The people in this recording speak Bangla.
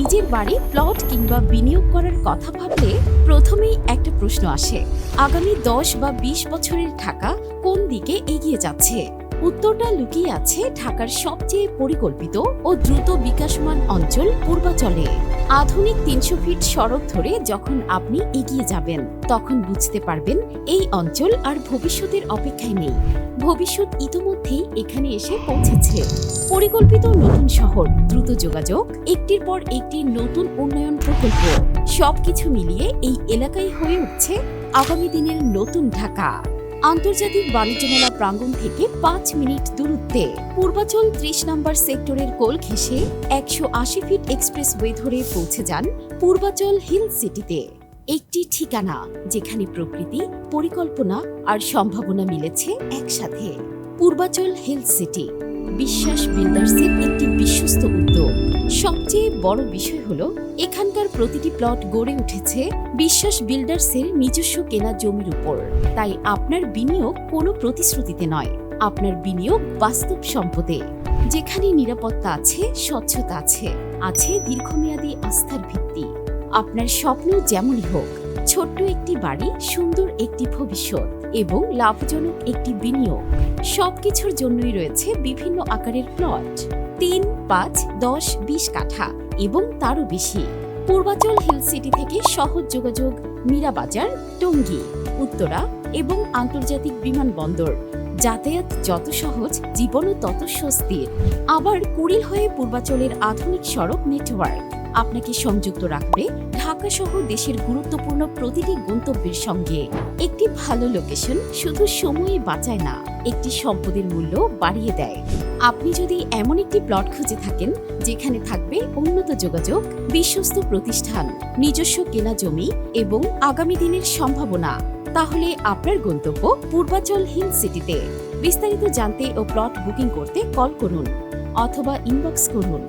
নিজের বাড়ি, প্লট কিংবা বিনিয়োগ করার কথা ভাবলে প্রথমেই একটা প্রশ্ন আসে, আগামী 10 বা 20 বছরের ঢাকা কোন দিকে এগিয়ে যাচ্ছে? উত্তরটা লুকিয়ে আছে ঢাকার সবচেয়ে পরিকল্পিত ও দ্রুত বিকাশমান অঞ্চল পূর্বাচলে। আধুনিক 300 ফিট সড়ক ধরে যখন আপনি এগিয়ে যাবেন, তখন বুঝতে পারবেন এই অঞ্চল আর ভবিষ্যতের অপেক্ষায় নেই। ভবিষ্যৎ ইতোমধ্যেই এখানে এসে পৌঁছেছে। পরিকল্পিত নতুন শহর, দ্রুত যোগাযোগ, একটির পর একটি নতুন উন্নয়ন প্রকল্প, সবকিছু মিলিয়ে এই এলাকায় হয়ে উঠছে আগামী দিনের নতুন ঢাকা। আন্তর্জাতিক বাণিজ্য মেলা প্রাঙ্গণ থেকে 5 মিনিট দূরত্বে, পূর্বাচল 30 নম্বর সেক্টরের কোল ঘেঁষে 180 ফিট এক্সপ্রেসওয়ে ধরে পৌঁছে যান পূর্বাচল হিল সিটিতে। একটি ঠিকানা যেখানে প্রকৃতি, পরিকল্পনা আর সম্ভাবনা মিলেছে একসাথে। পূর্বাচল হিল সিটি বিশ্বাস বিল্ডার্সের একটি বিশ্বস্ত উদ্যোগ। সবচেয়ে বড় বিষয় হলো এখানকার প্রতিটি প্লট গড়ে উঠেছে বিশ্বাস বিল্ডার্সের নিজস্ব কেনা জমির উপর। তাই আপনার বিনিয়োগ কোনো প্রতিশ্রুতিতে নয়, আপনার বিনিয়োগ বাস্তব সম্পদে, যেখানে নিরাপত্তা আছে, স্বচ্ছতা আছে, আছে দীর্ঘমেয়াদী আস্থার ভিত্তি। আপনার স্বপ্ন যেমনই হোক, ছোট্ট একটি বাড়ি, সুন্দর একটি ভবিষ্যৎ এবং লাভজনক একটি বিনিয়োগ, সবকিছুর জন্যই রয়েছে বিভিন্ন আকারের প্লট, 3, 5, 10, 20 কাঠা এবং তারও বেশি। পূর্বাচল হিল সিটি থেকে সহজ যোগাযোগ মীরাবাজার, টঙ্গী, উত্তরা এবং আন্তর্জাতিক বিমানবন্দর। যাতায়াত যত সহজ, জীবনও তত স্বস্তির। আবার কুড়িল হয়ে পূর্বাচলের আধুনিক সড়ক নেটওয়ার্ক আপনাকে সংযুক্ত রাখবে ঢাকা সহ দেশের গুরুত্বপূর্ণ প্রতিটি গন্তব্যের সঙ্গে। একটি ভালো লোকেশন শুধু সময়ই বাঁচায় না, একটি সম্পদের মূল্য বাড়িয়ে দেয়। আপনি যদি এমন একটি প্লট খুঁজে থাকেন যেখানে থাকবে উন্নত যোগাযোগ, বিশ্বস্ত প্রতিষ্ঠান, নিজস্ব কেনা জমি এবং আগামী দিনের সম্ভাবনা, তাহলে আপনার গন্তব্য পূর্বাচল হিল সিটিতে। বিস্তারিত জানতে ও প্লট বুকিং করতে কল করুন অথবা ইনবক্স করুন।